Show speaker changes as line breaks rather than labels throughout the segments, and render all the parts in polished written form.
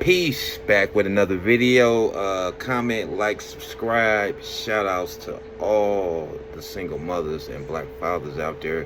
Peace, back with another video. Comment, like, subscribe. Shout outs to all the single mothers and black fathers out there.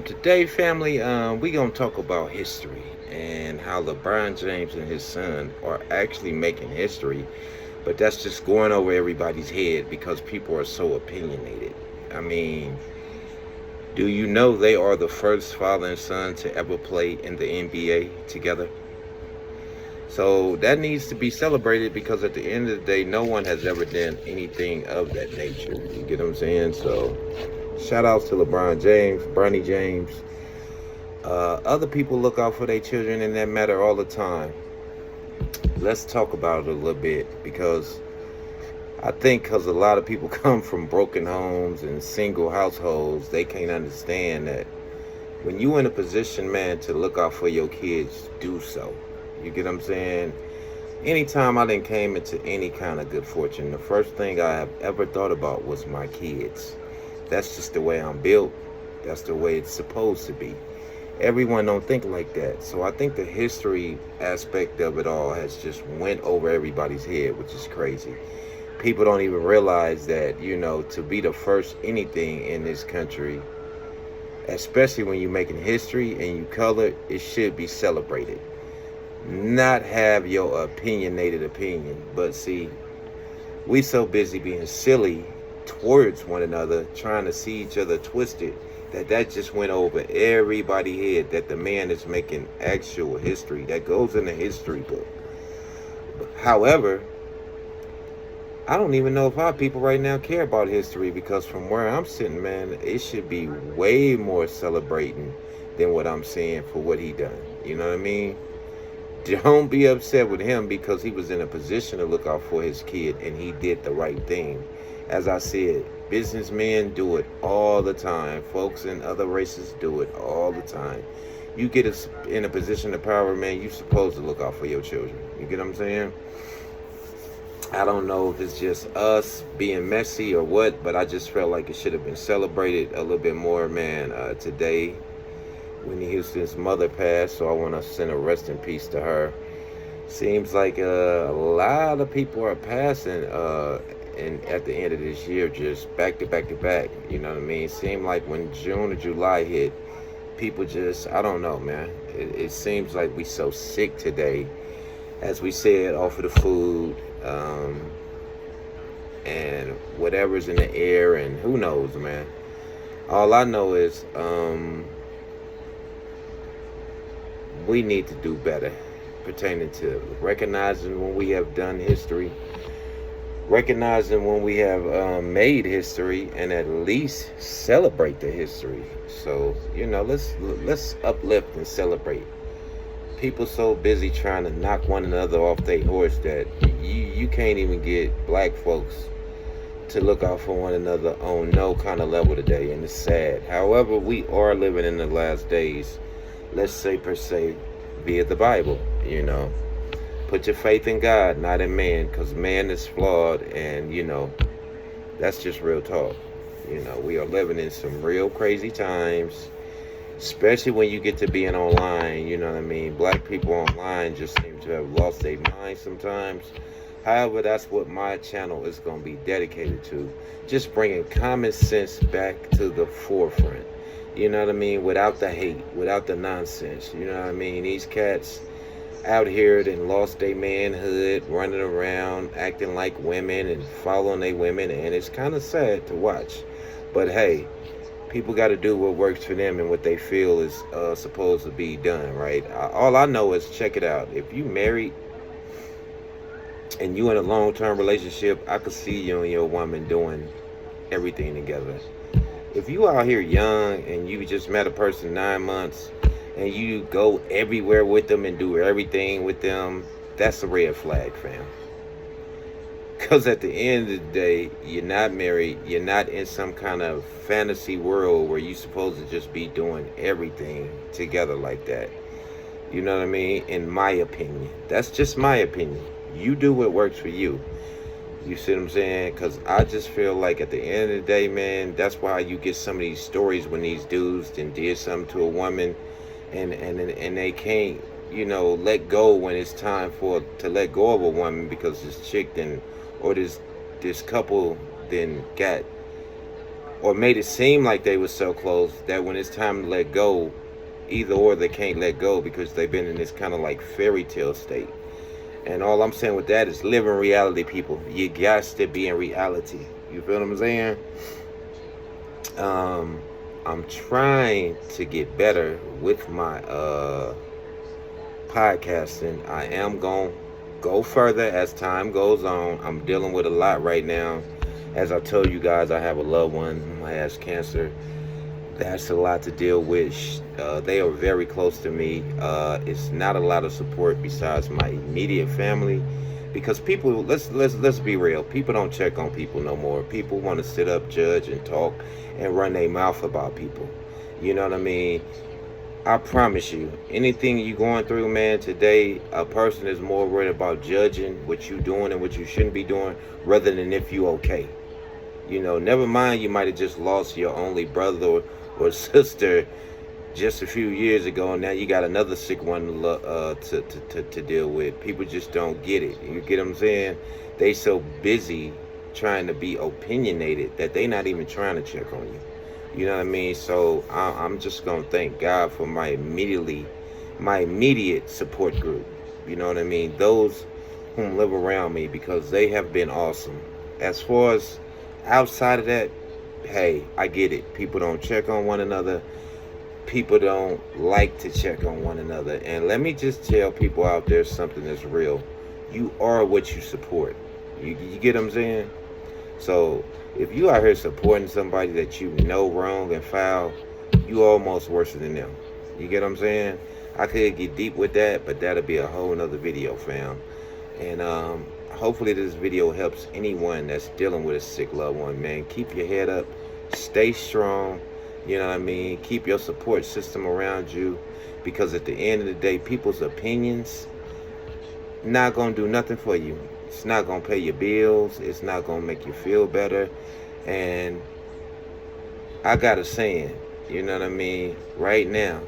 Today, family, we gonna talk about history and how LeBron James and his son are actually making history, but that's just going over everybody's head because people are so opinionated. I mean, do you know they are the first father and son to ever play in the NBA together? So that needs to be celebrated because at the end of the day, no one has ever done anything of that nature. You get what I'm saying? So shout outs to LeBron James, Bronny James. Other people look out for their children in that matter all the time. Let's talk about it a little bit because I think because a lot of people come from broken homes and single households, they can't understand that when you in a position, man, to look out for your kids, do so. You get what I'm saying? Anytime I done came into any kind of good fortune, the first thing I have ever thought about was my kids. That's just the way I'm built. That's the way it's supposed to be. Everyone don't think like that. So I think the history aspect of it all has just went over everybody's head, which is crazy. People don't even realize that, to be the first anything in this country, especially when you're making history and you color, it should be celebrated. Not have your opinionated opinion. But see, we so busy being silly towards one another, trying to see each other twisted, that just went over everybody's head that the man is making actual history that goes in the history book. However, I don't even know if our people right now care about history because from where I'm sitting, man, it should be way more celebrating than what I'm seeing for what he done. You know what I mean? Don't be upset with him because he was in a position to look out for his kid and he did the right thing. As I said, businessmen do it all the time. Folks in other races do it all the time. You get in a position of power, man, you're supposed to look out for your children. You get what I'm saying? I don't know if it's just us being messy or what, but I just felt like it should have been celebrated a little bit more, man, today. Whitney Houston's mother passed, so I want to send a rest in peace to her. Seems like a lot of people are passing and at the end of this year, just back to back to back. You know what I mean? Seemed like when June or July hit, people just, I don't know, man. It seems like we so sick today, as we said, off of the food and whatever's in the air, and who knows, man. All I know is we need to do better pertaining to recognizing when we have done history, recognizing when we have made history, and at least celebrate the history. So, let's uplift and celebrate. People so busy trying to knock one another off their horse that you can't even get black folks to look out for one another on no kind of level today, and it's sad. However, we are living in the last days, let's say per se, via the Bible. Put your faith in God, not in man, because man is flawed, and that's just real talk. We are living in some real crazy times, especially when you get to being online. You know what I mean? Black people online just seem to have lost their mind sometimes. However, that's what my channel is going to be dedicated to, just bringing common sense back to the forefront. You know what I mean? Without the hate, without the nonsense. You know what I mean? These cats out here and lost their manhood, running around, acting like women and following their women. And it's kind of sad to watch. But hey, people got to do what works for them and what they feel is supposed to be done, right? All I know is, check it out. If you married and you in a long-term relationship, I could see you and your woman doing everything together. If you out here young and you just met a person 9 months and you go everywhere with them and do everything with them, that's a red flag, fam. Because at the end of the day, you're not married. You're not in some kind of fantasy world where you're supposed to just be doing everything together like that. You know what I mean? In my opinion. That's just my opinion. You do what works for you. You see what I'm saying? Because I just feel like at the end of the day, man, that's why you get some of these stories when these dudes then did something to a woman and they can't let go when it's time for to let go of a woman because this chick then, or this couple then got, or made it seem like they were so close that when it's time to let go, either or they can't let go because they've been in this kind of like fairy tale state. And all I'm saying with that is live in reality, people. You got to be in reality. You feel what I'm saying? I'm trying to get better with my podcasting. I am going to go further as time goes on. I'm dealing with a lot right now. As I told you guys, I have a loved one who has cancer. That's a lot to deal with. They are very close to me. It's not a lot of support besides my immediate family, because people, let's be real. People don't check on people no more. People want to sit up, judge, and talk, and run their mouth about people. You know what I mean? I promise you, anything you going through, man, today, a person is more worried about judging what you doing and what you shouldn't be doing, rather than if you okay. Never mind, you might have just lost your only brother or sister just a few years ago, and now you got another sick one to deal with. People just don't get it. You get what I'm saying? They so busy trying to be opinionated that they not even trying to check on you. You know what I mean? So I'm just gonna thank God for my immediate support group. You know what I mean? Those whom live around me, because they have been awesome. As far as outside of that, hey, I get it. People don't check on one another. People don't like to check on one another. And let me just tell people out there something that's real. You are what you support. You get what I'm saying? So if you out here supporting somebody that you know wrong and foul, you almost worse than them. You get what I'm saying? I could get deep with that, but that'll be a whole nother video, fam. And hopefully this video helps anyone that's dealing with a sick loved one, man. Keep your head up. Stay strong. You know what I mean? Keep your support system around you, because at the end of the day, people's opinions not going to do nothing for you. It's not going to pay your bills. It's not going to make you feel better. And I got a saying, you know what I mean? Right now,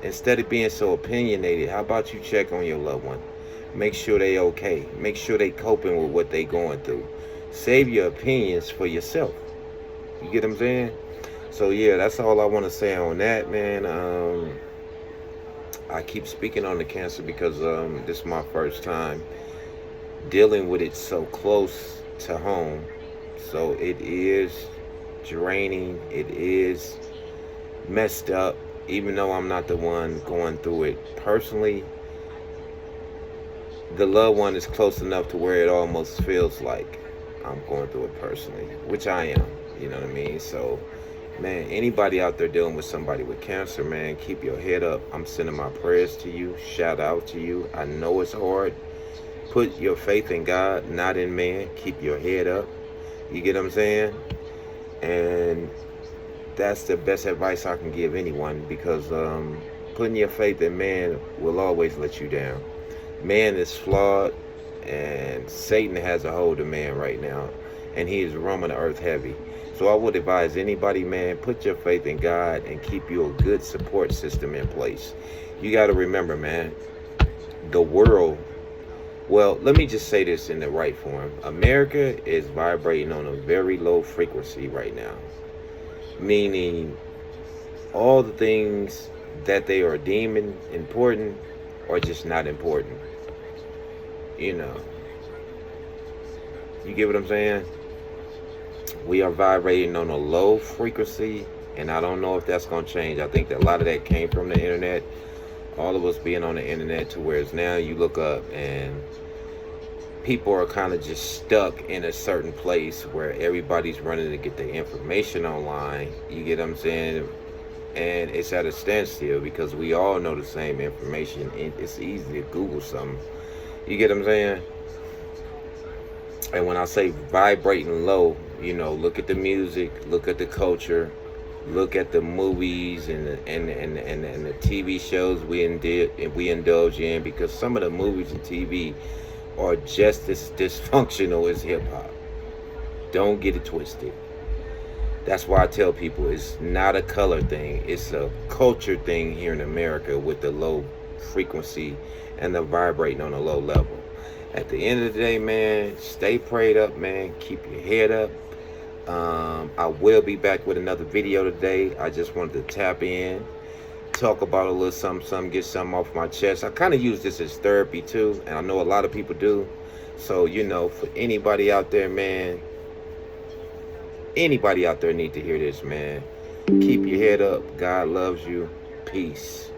instead of being so opinionated, how about you check on your loved one? Make sure they okay. Make sure they coping with what they going through. Save your opinions for yourself. You get what I'm saying? So yeah, that's all I want to say on that, man. I keep speaking on the cancer because this is my first time dealing with it so close to home. So it is draining. It is messed up. Even though I'm not the one going through it personally, the loved one is close enough to where it almost feels like I'm going through it personally, which I am. You know what I mean? So, man, anybody out there dealing with somebody with cancer, man, keep your head up. I'm sending my prayers to you. Shout out to you. I know it's hard. Put your faith in God, not in man. Keep your head up. You get what I'm saying? And that's the best advice I can give anyone, because putting your faith in man will always let you down. Man is flawed, and Satan has a hold of man right now, and he is roaming the earth heavy. So I would advise anybody, man, put your faith in God and keep you a good support system in place. You got to remember, man, the world, well, let me just say this in the right form. America is vibrating on a very low frequency right now, meaning all the things that they are deeming important are just not important. You get what I'm saying? We are vibrating on a low frequency, and I don't know if that's going to change. I think that a lot of that came from the internet. All of us being on the internet, to where it's now you look up and people are kind of just stuck in a certain place where everybody's running to get their information online. You get what I'm saying? And it's at a standstill because we all know the same information. It's easy to Google something. You get what I'm saying? And when I say vibrating low, look at the music, look at the culture, look at the movies and the TV shows we indulge in, because some of the movies and TV are just as dysfunctional as hip hop. Don't get it twisted. That's why I tell people it's not a color thing. It's a culture thing here in America with the low frequency and the vibrating on a low level. At the end of the day, man, stay prayed up, man. Keep your head up. I will be back with another video today. I just wanted to tap in, talk about a little something, get something off my chest. I kind of use this as therapy too, and I know a lot of people do. So, you know, for anybody out there, man, anybody out there need to hear this, man. Keep your head up. God loves you. Peace.